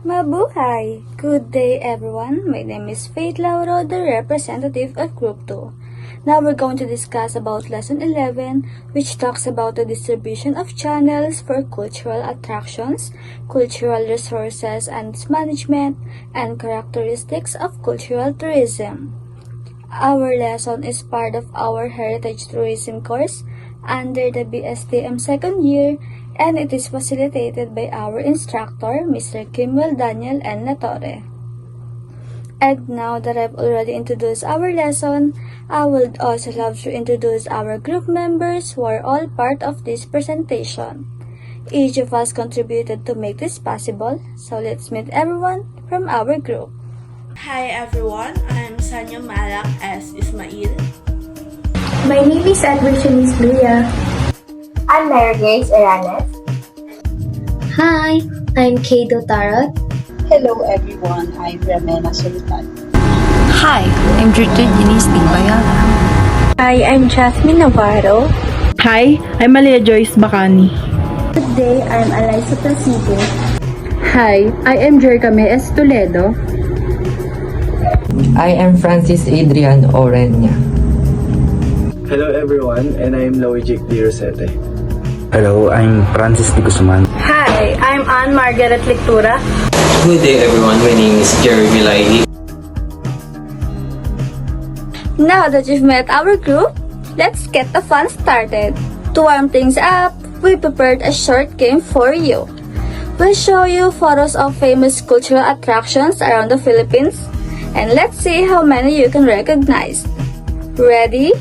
Mabuhay! Good day everyone, my name is Faith Lauro, the representative of Group 2. Now we're going to discuss about Lesson 11, which talks about the distribution of channels for cultural attractions, cultural resources and its management, and characteristics of cultural tourism. Our lesson is part of our Heritage Tourism course under the BSTM second year, and it is facilitated by our instructor, Mr. Kimwell Daniel N. Latore. And now that I've already introduced our lesson, I would also love to introduce our group members who are all part of this presentation. Each of us contributed to make this possible, so let's meet everyone from our group. Hi everyone, I'm Sanya Malak as Ismail. My name is Adversionis Luya. I'm Mary Grace Aranes. Hi, I'm Kado Tarot. Hello everyone, I'm Ramena Sultan. Hi, I'm Gertrude Eunice Bayala. Hi, I'm Jasmine Navarro. Hi, I'm Malia Joyce Bacani. Good day, I'm Eliza Placido. Hi, I am Jercame S. Toledo. I am Francis Adrian Orenya. Hello everyone, and I am Loijic Di Rosete. Hello, I'm Francis Di Guzman. Hi, I'm Anne Margaret Lectura. Good day everyone, my name is Jeremy Lai. Now that you've met our group, let's get the fun started. To warm things up, we prepared a short game for you. We'll show you photos of famous cultural attractions around the Philippines, and let's see how many you can recognize. Ready?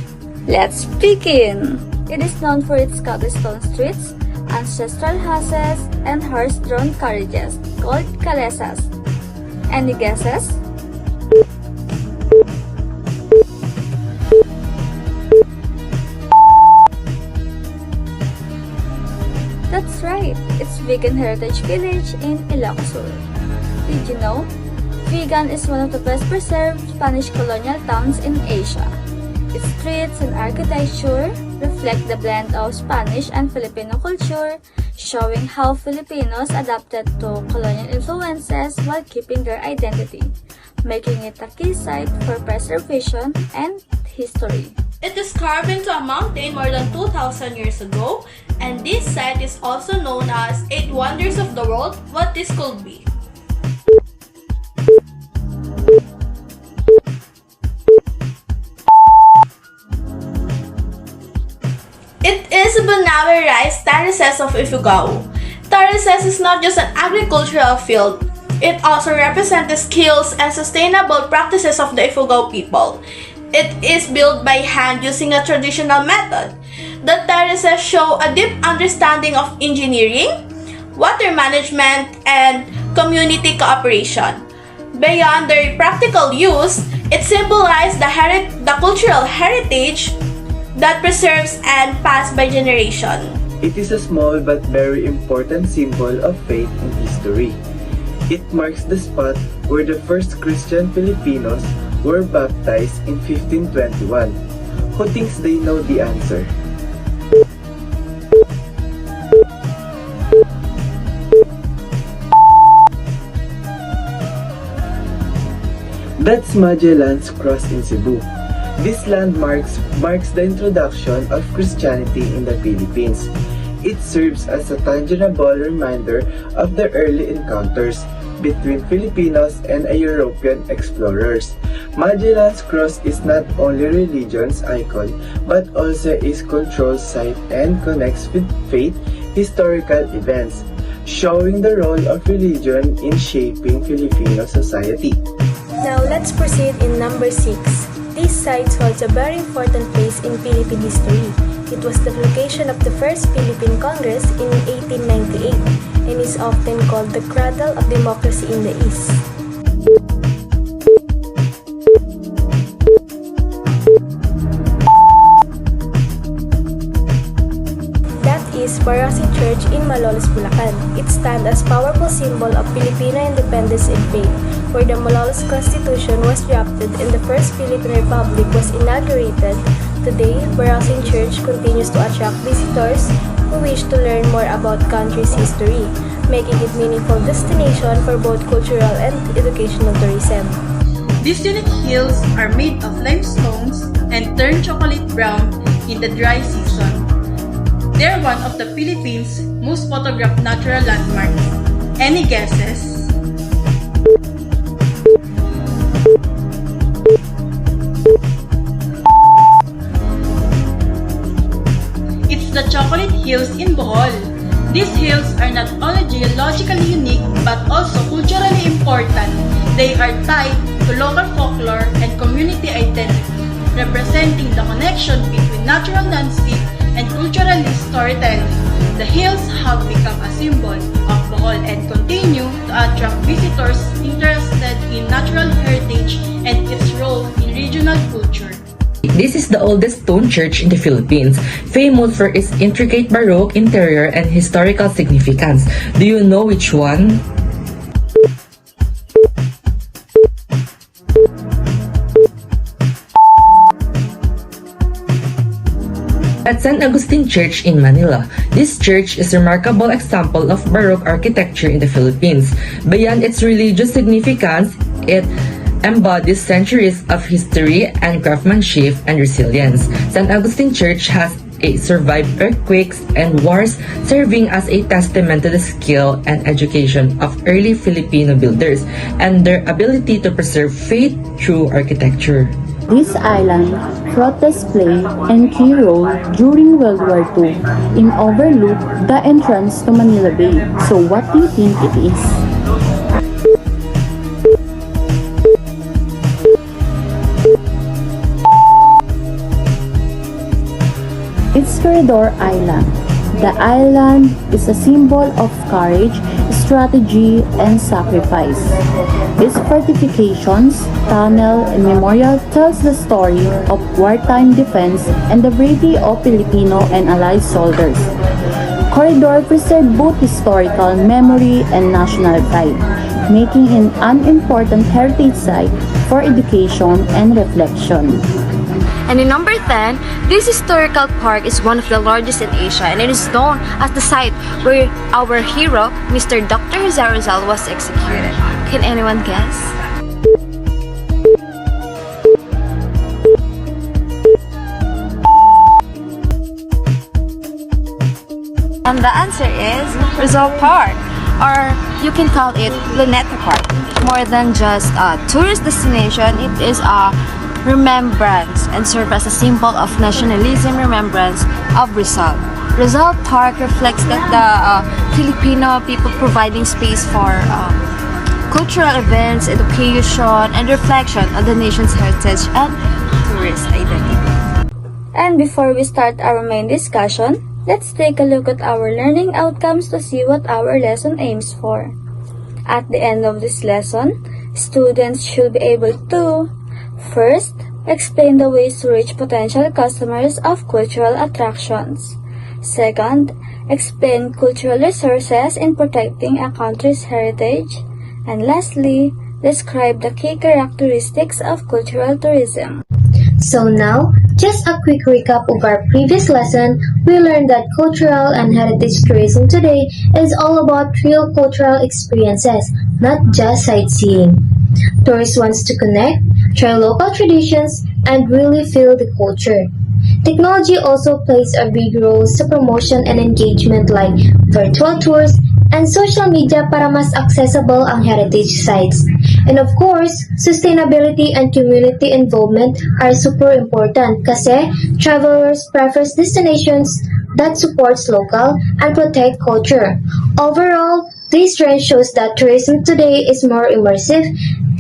Let's begin! It is known for its cobblestone streets, ancestral houses, and horse-drawn carriages called calesas. Any guesses? That's right, it's Vigan Heritage Village in Ilocos Sur. Did you know? Vigan is one of the best preserved Spanish colonial towns in Asia. Its streets and architecture reflect the blend of Spanish and Filipino culture, showing how Filipinos adapted to colonial influences while keeping their identity, making it a key site for preservation and history. It is carved into a mountain more than 2,000 years ago, and this site is also known as 8 Wonders of the World, what this could be. It is Banawe Rice Terraces of Ifugao. Terraces is not just an agricultural field, it also represents the skills and sustainable practices of the Ifugao people. It is built by hand using a traditional method. The terraces show a deep understanding of engineering, water management, and community cooperation. Beyond their practical use, it symbolizes the cultural heritage that preserves and passed by generation. It is a small but very important symbol of faith and history. It marks the spot where the first Christian Filipinos were baptized in 1521. Who thinks they know the answer? That's Magellan's Cross in Cebu. This landmark marks the introduction of Christianity in the Philippines. It serves as a tangible reminder of the early encounters between Filipinos and European explorers. Magellan's Cross is not only a religion's icon, but also a cultural site and connects with faith, historical events, showing the role of religion in shaping Filipino society. Now let's proceed in number 6. This site holds a very important place in Philippine history. It was the location of the first Philippine Congress in 1898 and is often called the cradle of democracy in the East. That is Barasin Church in Malolos, Bulacan. It stands as powerful symbol of Filipino independence and faith, where the Malolos Constitution was drafted and the first Philippine Republic was inaugurated. Today, Barasin Church continues to attract visitors who wish to learn more about country's history. making it meaningful destination for both cultural and educational tourism. These unique hills are made of limestones and turn chocolate brown in the dry season. They are one of the Philippines' most photographed natural landmarks. Any guesses? It's the Chocolate Hills in Bohol. These hills are not only geologically unique but also culturally important. They are tied to local folklore and community identity, representing the connection between natural landscape and cultural storytelling. The hills have become a symbol of Bohol and continue to attract visitors interested in natural heritage and its role in regional culture. This is the oldest stone church in the Philippines, famous for its intricate Baroque interior and historical significance. Do you know which one? At San Agustin Church in Manila. This church is a remarkable example of Baroque architecture in the Philippines. Beyond its religious significance, it embodies centuries of history and craftsmanship and resilience. San Agustin Church has survived earthquakes and wars, serving as a testament to the skill and education of early Filipino builders and their ability to preserve faith through architecture. This island protest played a key role during World War II in overlook the entrance to Manila Bay. So what do you think it is? It's Corridor Island. The island is a symbol of courage, strategy, and sacrifice. Its fortifications, tunnel, and memorial tells the story of wartime defense and the bravery of Filipino and Allied soldiers. Corridor preserved both historical memory and national pride, making it an important heritage site for education and reflection. And in number 10, this historical park is one of the largest in Asia and it is known as the site where our hero, Mr. Dr. Jose Rizal, was executed. Can anyone guess? And the answer is Rizal Park, or you can call it Luneta Park. More than just a tourist destination, it is a remembrance and serve as a symbol of nationalism remembrance of Rizal. Rizal Park reflects that the Filipino people providing space for cultural events, education, and reflection on the nation's heritage and tourist identity. And before we start our main discussion, let's take a look at our learning outcomes to see what our lesson aims for. At the end of this lesson, students should be able to first, explain the ways to reach potential customers of cultural attractions. Second, explain cultural resources in protecting a country's heritage. And lastly, describe the key characteristics of cultural tourism. So now, just a quick recap of our previous lesson. We learned that cultural and heritage tourism today is all about real cultural experiences, not just sightseeing. Tourists want to connect, try local traditions, and really feel the culture. Technology also plays a big role sa promotion and engagement like virtual tours and social media para mas accessible ang heritage sites. And of course, sustainability and community involvement are super important kasi travelers prefer destinations that supports local and protect culture. Overall, this trend shows that tourism today is more immersive,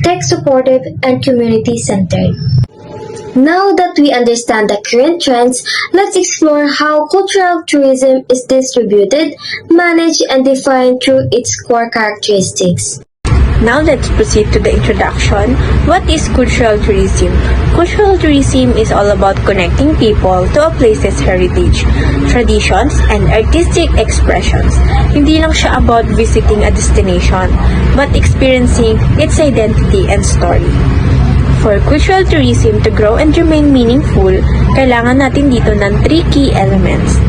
tech-supportive, and community-centered. Now that we understand the current trends, let's explore how cultural tourism is distributed, managed, and defined through its core characteristics. Now let's proceed to the introduction. What is cultural tourism? Cultural tourism is all about connecting people to a place's heritage, traditions, and artistic expressions. Hindi lang siya about visiting a destination, but experiencing its identity and story. For cultural tourism to grow and remain meaningful, kailangan natin dito ng 3 key elements.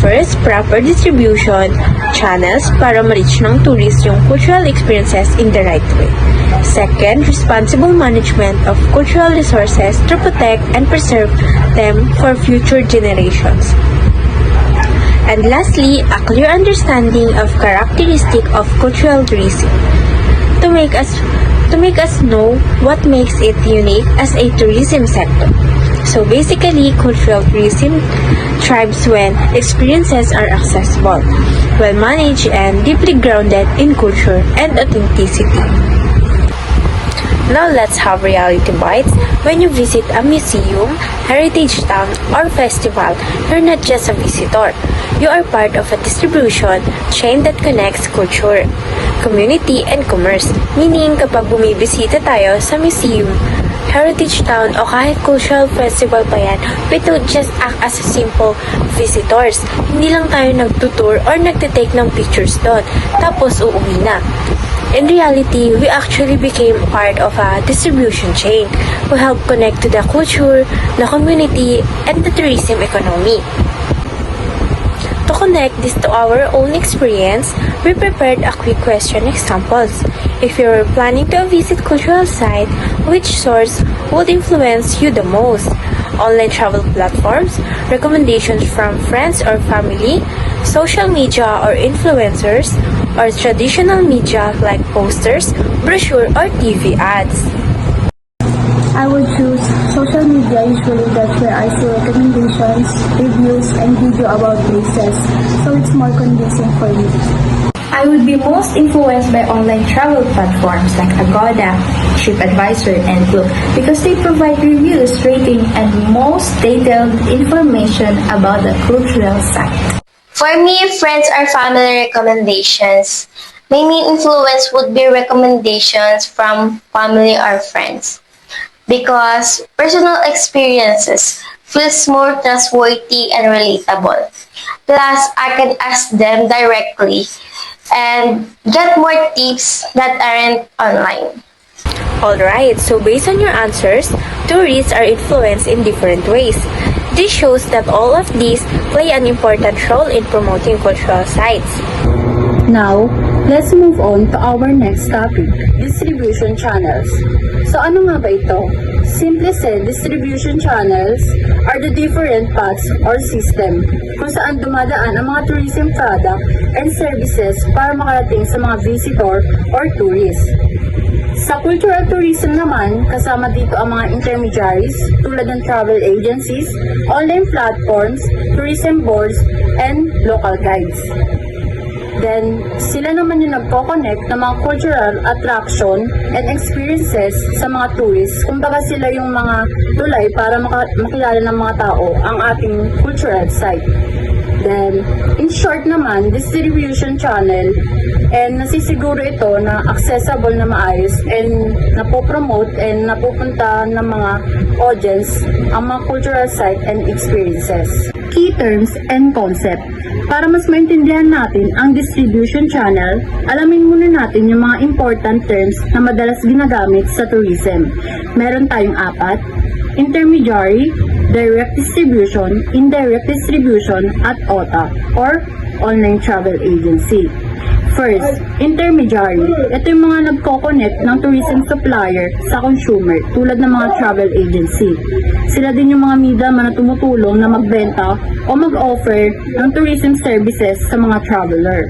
First, proper distribution channels para ma-reach ng tourist yung cultural experiences in the right way. Second, responsible management of cultural resources to protect and preserve them for future generations. And lastly, a clear understanding of characteristic of cultural tourism to make us know what makes it unique as a tourism sector. So basically, cultural tourism thrives when experiences are accessible, well managed, and deeply grounded in culture and authenticity. Now let's have reality bites. When you visit a museum, heritage town, or festival, you're not just a visitor. You are part of a distribution chain that connects culture, community, and commerce. Meaning, kapag bumibisita tayo sa museum, heritage town, o kahit cultural festival pa yan, we don't just act as a simple visitors. Hindi lang tayo nagtutour or nagtitake ng pictures doon, tapos uuwi na. In reality, we actually became part of a distribution chain who help connect to the culture, the community, and the tourism economy. To connect this to our own experience, we prepared a quick question examples. If you're planning to visit cultural site, which source would influence you the most? Online travel platforms, recommendations from friends or family, social media or influencers, or traditional media like posters, brochure, or TV ads? I would choose social media. Usually that's where I see recommendations, reviews, and video about places, so it's more convincing for me. I would be most influenced by online travel platforms like Agoda, TripAdvisor, and Klook because they provide reviews, rating, and most detailed information about the cultural site. For me, friends or family recommendations. My main influence would be recommendations from family or friends because personal experiences feels more trustworthy and relatable. Plus, I can ask them directly and get more tips that aren't online. Alright, so based on your answers, tourists are influenced in different ways. This shows that all of these play an important role in promoting cultural sites. Now, let's move on to our next topic, distribution channels. So ano nga ba ito? Simply said, distribution channels are the different paths or system kung saan dumadaan ang mga tourism product and services para makarating sa mga visitor or tourist. Sa cultural tourism naman, kasama dito ang mga intermediaries tulad ng travel agencies, online platforms, tourism boards, and local guides. Then, sila naman yung nagko-connect ng mga cultural attraction and experiences sa mga tourists. Kumbaga sila yung mga tulay para makilala ng mga tao ang ating cultural site. Then, in short naman, distribution channel, and nasisiguro ito na accessible na maayos and napopromote and napupunta ng mga audience ang mga cultural site and experiences. Key terms and concept. Para mas maintindihan natin ang distribution channel, alamin muna natin yung mga important terms na madalas ginagamit sa tourism. Meron tayong 4, intermediary, direct distribution, indirect distribution, at OTA, or online travel agency. First, intermediary. Ito yung mga nagko-connect ng tourism supplier sa consumer tulad ng mga travel agency. Sila din yung mga middleman na tumutulong na magbenta o mag-offer ng tourism services sa mga traveler.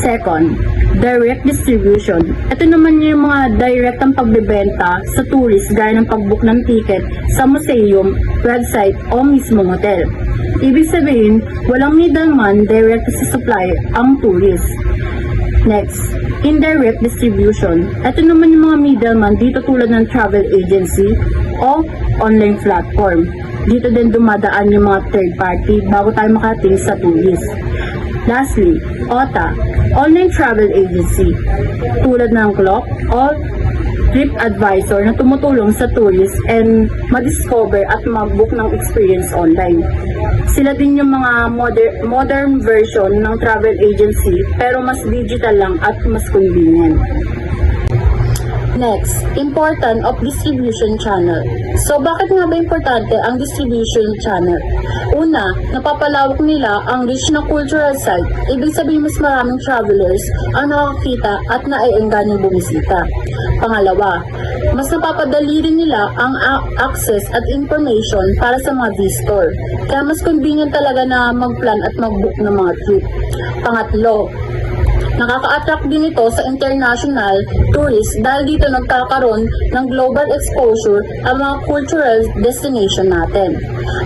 Second, direct distribution. Ito naman yung mga direct ang pagbebenta sa tourist gaya ng pag-book ng ticket sa museum, website o mismong hotel. Ibig sabihin, walang middleman, direct sa supplier ang tourist. Next, indirect distribution. Ito naman yung mga middleman dito tulad ng travel agency o online platform. Dito din dumadaan yung mga third party bago tayo makarating sa tourist. Lastly, OTA, online travel agency, tulad ng Klook o TripAdvisor na tumutulong sa tourists and ma-discover at mag-book ng experience online. Sila din yung mga modern version ng travel agency pero mas digital lang at mas convenient. Next, important of distribution channel. So, bakit nga ba importante ang distribution channel? Una, napapalawak nila ang reach ng cultural site. Ibig sabihin mas maraming travelers ang nakakita at naiengganyo bumisita. Pangalawa, mas napapadali rin nila ang access at information para sa mga visitor. Kaya mas convenient talaga na mag-plan at mag-book ng mga trip. Pangatlo, nakaka-attract din ito sa international tourists dahil dito nagkakaroon ng global exposure ang mga cultural destination natin.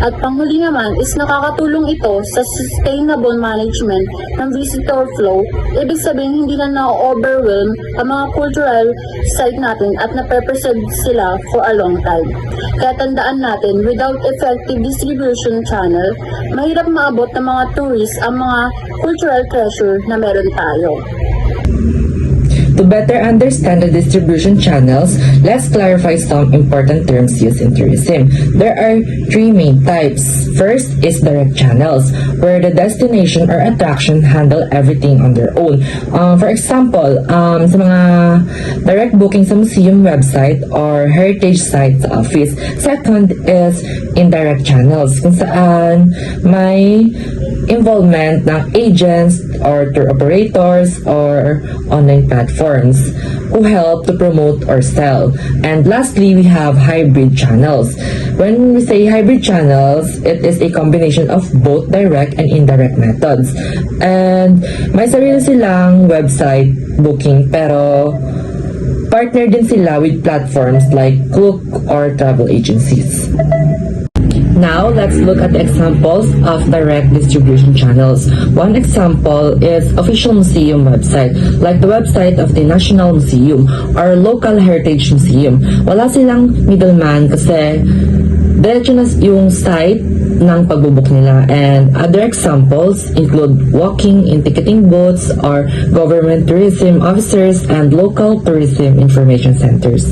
At panghuli naman is nakakatulong ito sa sustainable management ng visitor flow. Ibig sabihin hindi na na-overwhelm ang mga cultural site natin at na-preserve sila for a long time. Kaya tandaan natin, without effective distribution channel, mahirap maabot ng mga tourists ang mga cultural treasure na meron tayo. To better understand the distribution channels, let's clarify some important terms used in tourism. There are three main types. First is direct channels, where the destination or attraction handle everything on their own. For example, sa mga direct booking sa museum website or heritage site sa office. Second is indirect channels, kung saan may involvement ng agents or tour operators or online platforms who help to promote or sell. And lastly, we have hybrid channels. When we say hybrid channels, it is a combination of both direct and indirect methods. And may sarili silang website booking pero partner din sila with platforms like Klook or travel agencies. Now, let's look at the examples of direct distribution channels. One example is official museum website, like the website of the National Museum or local heritage museum. Wala silang middleman kasi diretso na yung site ng pagbubuk nila. And other examples include walking in ticketing booths or government tourism officers and local tourism information centers.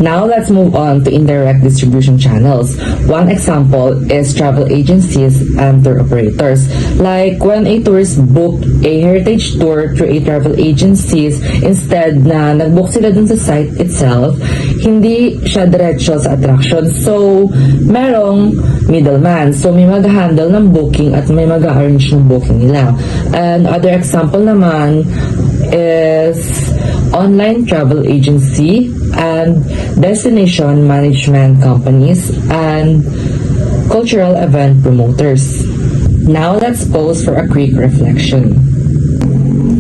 Now, let's move on to indirect distribution channels. One example is travel agencies and tour operators. Like when a tourist book a heritage tour through a travel agencies, instead na nag-book sila dun sa site itself, hindi siya diretso sa attraction. So, merong middleman. So, may mag-handle ng booking at may mag-arrange ng booking nila. And other example naman is online travel agency and destination management companies and cultural event promoters. Now let's pause for a quick reflection.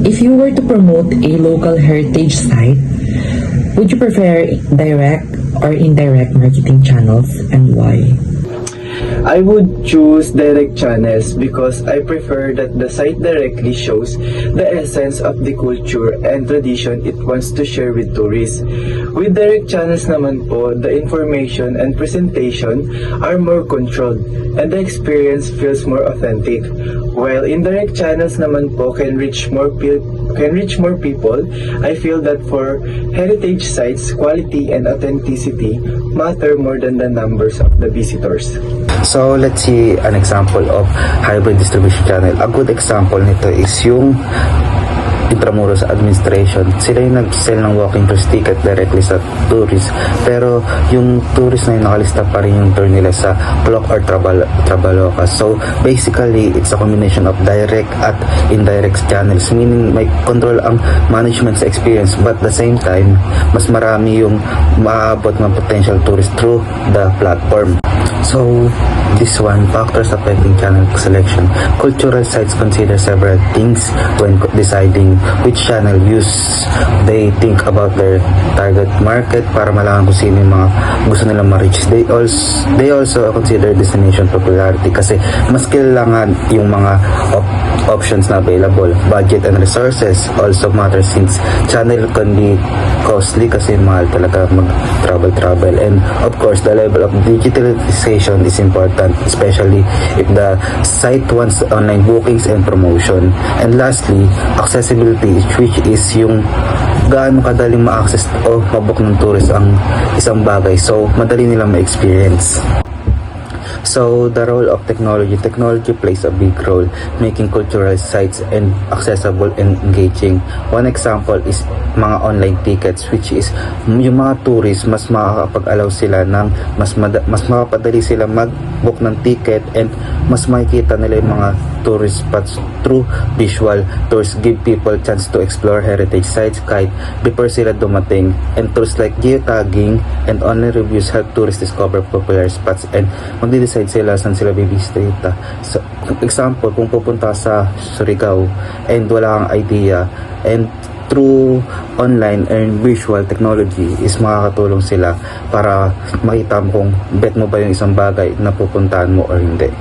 If you were to promote a local heritage site, would you prefer direct or indirect marketing channels and why? I would choose direct channels because I prefer that the site directly shows the essence of the culture and tradition it wants to share with tourists. With direct channels naman po, the information and presentation are more controlled and the experience feels more authentic. While indirect channels naman po can reach more people, I feel that for heritage sites, quality and authenticity matter more than the numbers of the visitors. So, let's see an example of hybrid distribution channel. A good example nito is yung Intramuros Administration. Sila yung nag-sell ng walking tours ticket directly sa tourists. Pero yung tourist na yung nakalista pa rin yung tour nila sa Klook or Traveloka. So, basically, it's a combination of direct at indirect channels. Meaning, may control ang management sa experience. But at the same time, mas marami yung maabot ng potential tourists through the platform. So, this one, factors affecting channel selection. Cultural sites consider several things when deciding which channel use. They think about their target market para malaman kung sino yung mga gusto nilang ma-reach. They also consider destination popularity kasi mas kailangan yung mga options na available. Budget and resources also matter since channel can be costly kasi mahal talaga mag-travel. And of course, the level of digitalization is important, especially if the site wants online bookings and promotion. And lastly, accessibility, which is yung gaano kadaling ma-access o mabook ng tourist ang isang bagay. So, madali nilang ma-experience. So the role of technology plays a big role making cultural sites and accessible and engaging. One example is mga online tickets, which is yung mga tourists mas makakapag-allow sila ng mas mapapadali sila mag-book ng ticket, and mas makikita nila yung mga tourist spots through visual tours. Give people chance to explore heritage sites kahit before sila dumating, and tools like geotagging and online reviews help tourists discover popular spots and magde-decide sila saan sila bibisita. So, example, kung pupunta sa Surigao and wala kang idea, and through online and visual technology is makakatulong sila para makita mo kung bet mo ba yung isang bagay na pupuntahan mo or hindi.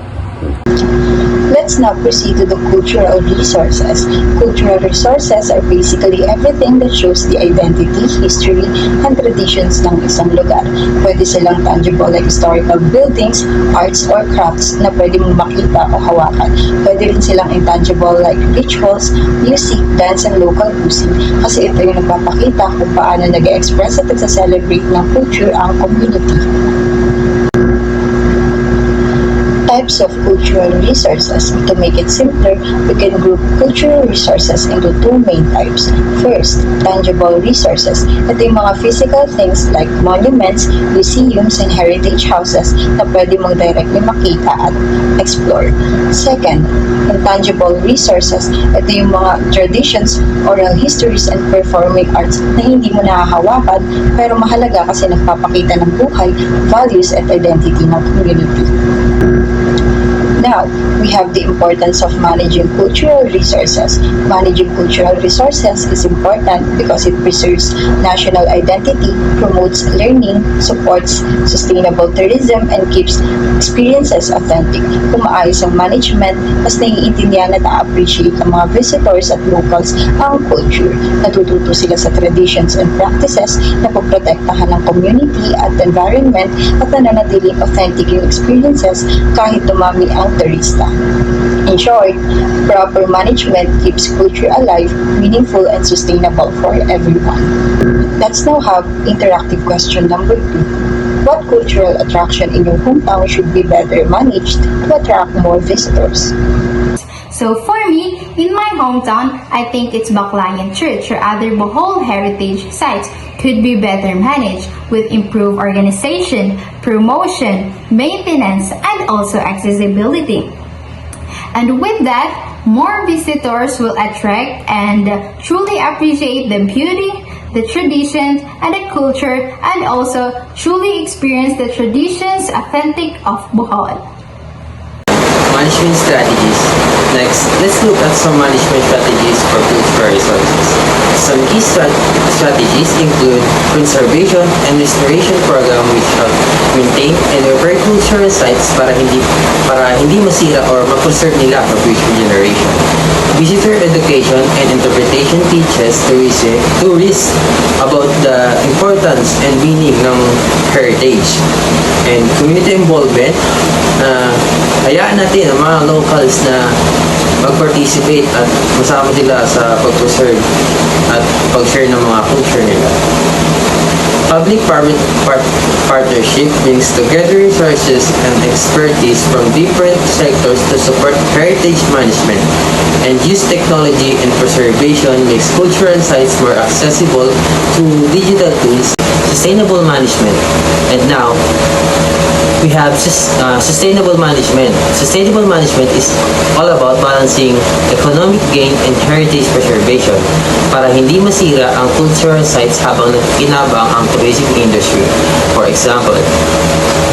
Let's now proceed to the cultural resources. Cultural resources are basically everything that shows the identity, history, and traditions ng isang lugar. Pwede silang tangible like historical buildings, arts, or crafts na pwede mong makita o hawakan. Pwede rin silang intangible like rituals, music, dance, and local cuisine. Kasi ito yung nagpapakita kung paano nag-express at nagsa-celebrate ng culture ang community. Types of cultural resources. To make it simpler, we can group cultural resources into two main types. First, tangible resources. Ito yung mga physical things like monuments, museums, and heritage houses na pwede mong directly makita at explore. Second, intangible resources. Ito yung mga traditions, oral histories, and performing arts na hindi mo nahahawakan pero mahalaga kasi nagpapakita ng buhay, values, at identity ng community. Now, we have the importance of managing cultural resources. Managing cultural resources is important because it preserves national identity, promotes learning, supports sustainable tourism, and keeps experiences authentic. Kung maayos ang management, mas naiintindihan at na-appreciate ng mga visitors at locals ang culture. Natututo sila sa traditions and practices na poprotektahan ng community at environment at nananatiling authentic yung experiences kahit dumami ang turista. In short, proper management keeps culture alive, meaningful, and sustainable for everyone. Let's now have interactive question number 2. What cultural attraction in your hometown should be better managed to attract more visitors? So for me, in my hometown, I think it's Baclayan Church or other Bohol heritage sites could be better managed with improved organization, promotion, maintenance, and also accessibility. And with that, more visitors will attract and truly appreciate the beauty, the traditions, and the culture, and also truly experience the traditions authentic of Bohol. Management strategies. Next, let's look at some management strategies for cultural resources. Some key strategies include conservation and restoration program which help maintain and repair cultural sites para hindi masira or ma-preserve nila for future generation. Visitor education and interpretation teaches tourists about the importance and meaning ng heritage. And community involvement, hayaan natin ang mga locals na mag-participate at masama sila sa pag-preserve at pag-share ng mga culture nila. Public-private partnership brings together resources and expertise from different sectors to support heritage management, and use technology and preservation makes cultural sites more accessible to digital tools. Sustainable management. And now, we have sustainable management. Sustainable management is all about balancing economic gain and heritage preservation para hindi masira ang cultural sites habang nagkinabang ang tourism industry. For example,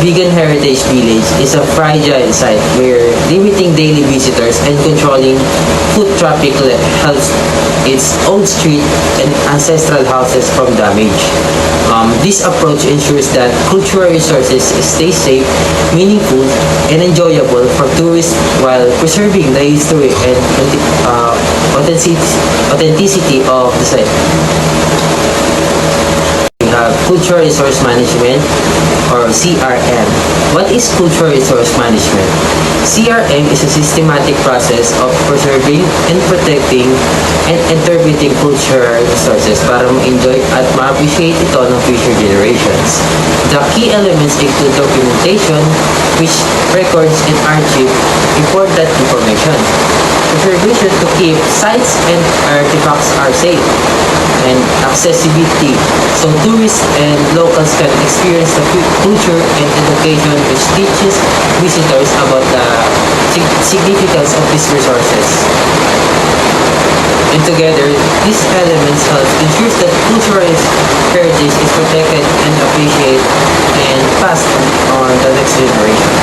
Vegan Heritage Village is a fragile site where limiting daily visitors and controlling foot traffic helps its old street and ancestral houses from damage. This approach ensures that cultural resources stay safe, meaningful, and enjoyable for tourists while preserving the history and authenticity of the site. the Cultural Resource Management or CRM. What is Cultural Resource Management? CRM is a systematic process of preserving and protecting and interpreting cultural resources para ma-enjoy at ma-appreciate ito ng future generations. The key elements include documentation, which records and archive important information. Preservation to keep sites and artifacts are safe. And accessibility, so tourists and locals can experience the culture and education which teaches visitors about the significance of these resources. And together, these elements help ensure that cultural heritage is protected and appreciated and passed on the next generation.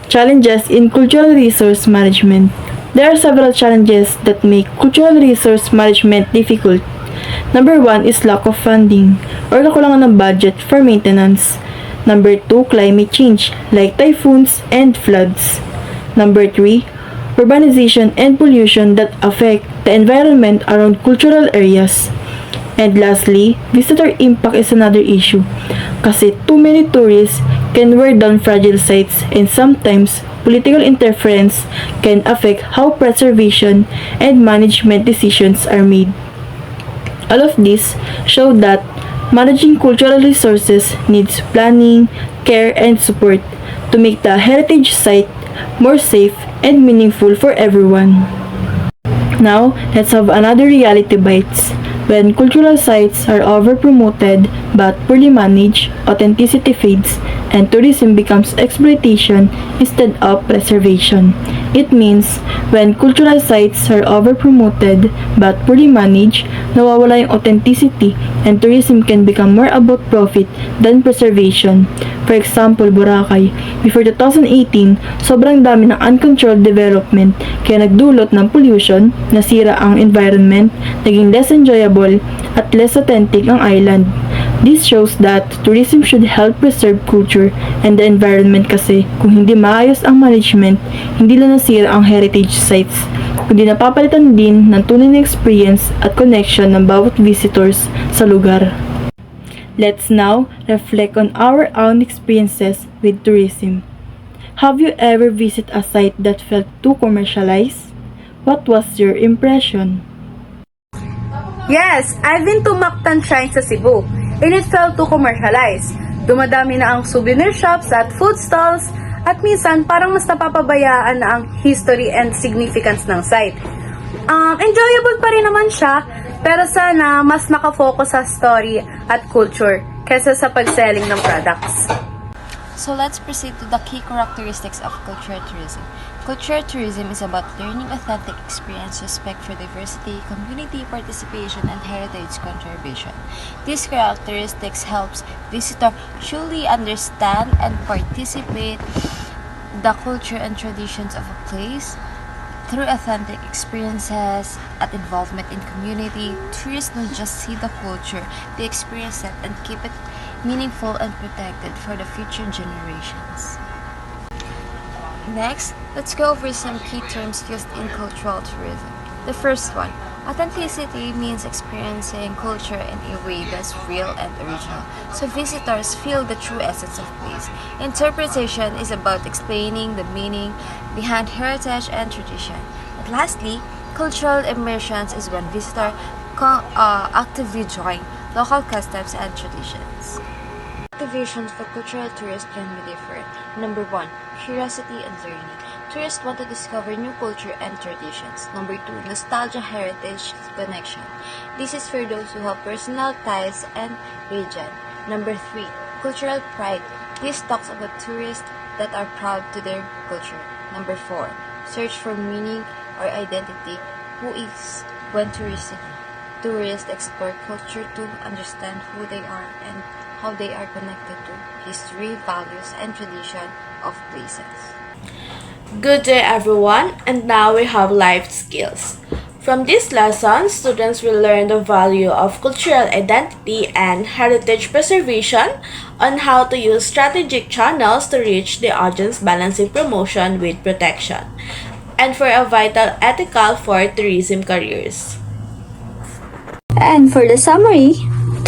Challenges in cultural resource management. There are several challenges that make cultural resource management difficult. Number 1 is lack of funding or kakulangan ng budget for maintenance. Number 2, climate change like typhoons and floods. Number 3, urbanization and pollution that affect the environment around cultural areas. And lastly, visitor impact is another issue kasi too many tourists can wear down fragile sites and sometimes political interference can affect how preservation and management decisions are made. All of this show that managing cultural resources needs planning, care, and support to make the heritage site more safe and meaningful for everyone. Now, let's have another reality bites. When cultural sites are over-promoted but poorly managed, authenticity fades and tourism becomes exploitation instead of preservation. It means, when cultural sites are over-promoted but poorly managed, nawawala yung authenticity and tourism can become more about profit than preservation. For example, Boracay. Before 2018, sobrang dami ng uncontrolled development kaya nagdulot ng pollution, nasira ang environment, naging less enjoyable at less authentic ang island. This shows that tourism should help preserve culture and the environment kasi kung hindi maayos ang management, hindi lang nasira ang heritage sites, kundi napapalitan din ng tunay na experience at connection ng bawat visitors sa lugar. Let's now reflect on our own experiences with tourism. Have you ever visited a site that felt too commercialized? What was your impression? Yes, I've been to Mactan Shrine sa Cebu, and it felt too commercialized. Dumadami na ang souvenir shops at food stalls, at minsan parang mas napapabayaan na ang history and significance ng site. Enjoyable pa rin naman siya, pero sana mas nakafocus sa story at culture kesa sa pag-selling ng products. So let's proceed to the key characteristics of cultural tourism. Cultural tourism is about learning authentic experience, respect for diversity, community participation, and heritage conservation. These characteristics helps visitor truly understand and participate the culture and traditions of a place. Through authentic experiences at involvement in community, tourists don't just see the culture, they experience it and keep it meaningful and protected for the future generations. Next, let's go over some key terms used in cultural tourism. The first one, authenticity means experiencing culture in a way that's real and original, so visitors feel the true essence of place. Interpretation is about explaining the meaning behind heritage and tradition. And lastly, cultural immersions is when visitors actively join local customs and traditions. Motivations for cultural tourists can be different. Number 1, curiosity and learning. Tourists want to discover new culture and traditions. Number 2, nostalgia, heritage, connection. This is for those who have personal ties and region. Number 3, cultural pride. This talks about tourists that are proud to their culture. Number 4, search for meaning or identity. Who is when tourists explore culture to understand who they are and how they are connected to history, values, and tradition of places. Good day everyone, and now we have life skills. From this lesson, students will learn the value of cultural identity and heritage preservation, on how to use strategic channels to reach the audience, balancing promotion with protection, and for a vital ethical for tourism careers. And for the summary,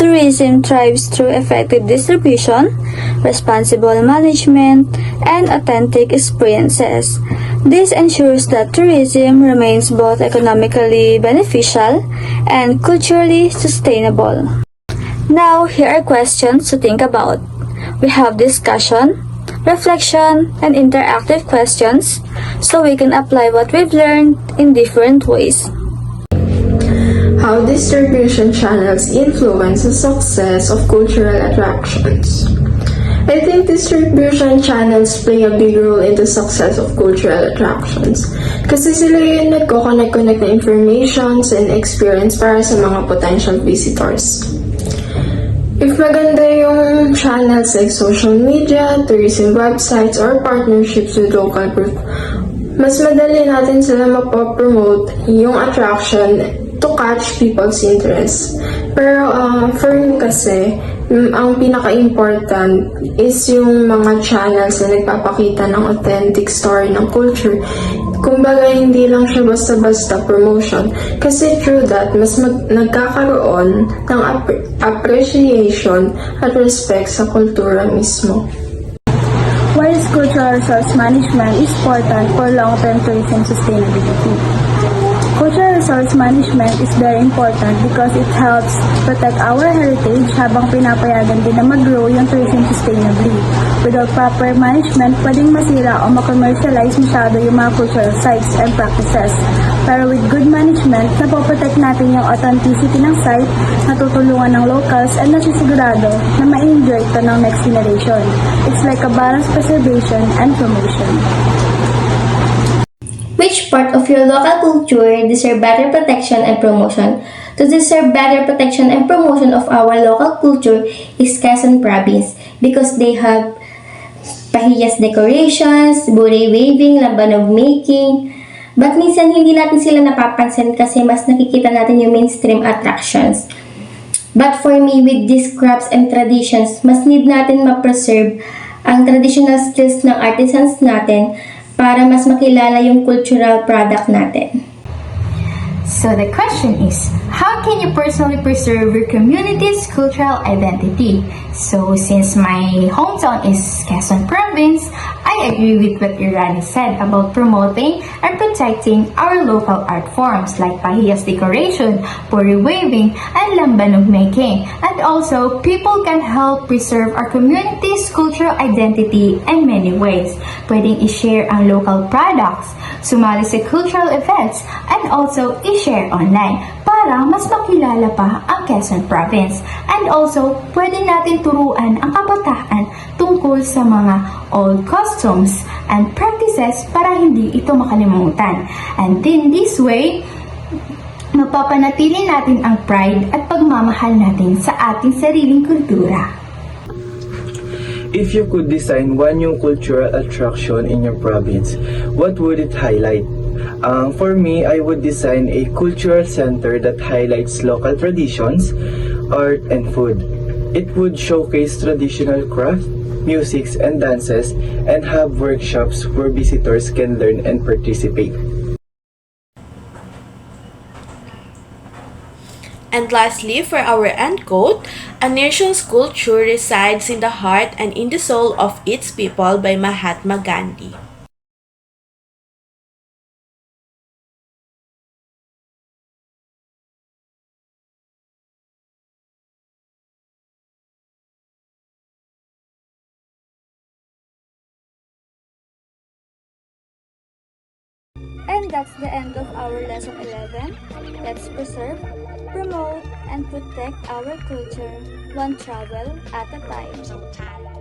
Tourism thrives through effective distribution, responsible management, and authentic experiences. This ensures that tourism remains both economically beneficial and culturally sustainable. Now, here are questions to think about. We have discussion, reflection, and interactive questions so we can apply what we've learned in different ways. How distribution channels influence the success of cultural attractions. I think distribution channels play a big role in the success of cultural attractions. Kasi sila yung nagko-connect na informations and experience para sa mga potential visitors. If maganda yung channels like social media, tourism websites, or partnerships with local group, mas madali natin sila mapopromote yung attraction to catch people's interest. Pero for me kasi, ang pinaka-important is yung mga channels na nagpapakita ng authentic story ng culture. Kumbaga, hindi lang siya basta-basta promotion. Kasi through that, mas nagkakaroon ng appreciation at respect sa kultura mismo. Why is cultural resource management important for long-term tourism sustainability? Cultural resource management is very important because it helps protect our heritage habang pinapayagan din na mag-grow yung tourism sustainably. Without proper management, pwedeng masira o ma-commercialize masyado yung mga cultural sites and practices. Pero with good management, napoprotect natin yung authenticity ng site, natutulungan ng locals, and nasisigurado na ma-enjoy ito ng next generation. It's like a balanced preservation and promotion. Which part of your local culture deserve better protection and promotion? To deserve better protection and promotion of our local culture is Quezon Province because they have pahiyas decorations, buray waving, lambanog making. But minsan hindi natin sila napapansin kasi mas nakikita natin yung mainstream attractions. But for me, with these crafts and traditions, mas need natin ma-preserve ang traditional skills ng artisans natin para mas makilala yung cultural product natin. So the question is, how can you personally preserve your community's cultural identity? So since my hometown is Quezon Province, I agree with what Irani said about promoting and protecting our local art forms like pahiyas decoration, puri waving, and lambanog making. And also, people can help preserve our community's cultural identity in many ways. Pwedeng i-share ang local products, sumali sa cultural events, and also i-share online para mas makilala pa ang Quezon Province. And also, pwede natin turuan ang kabataan tungkol sa mga old customs and practices para hindi ito makalimutan. And in this way, mapapanatili natin ang pride at pagmamahal natin sa ating sariling kultura. If you could design one new cultural attraction in your province, what would it highlight? For me, I would design a cultural center that highlights local traditions, art, and food. It would showcase traditional craft, musics, and dances, and have workshops where visitors can learn and participate. And lastly, for our end quote, a nation's culture resides in the heart and in the soul of its people by Mahatma Gandhi. And that's the end of our lesson 11. Let's preserve, promote, and protect our culture, one travel at a time.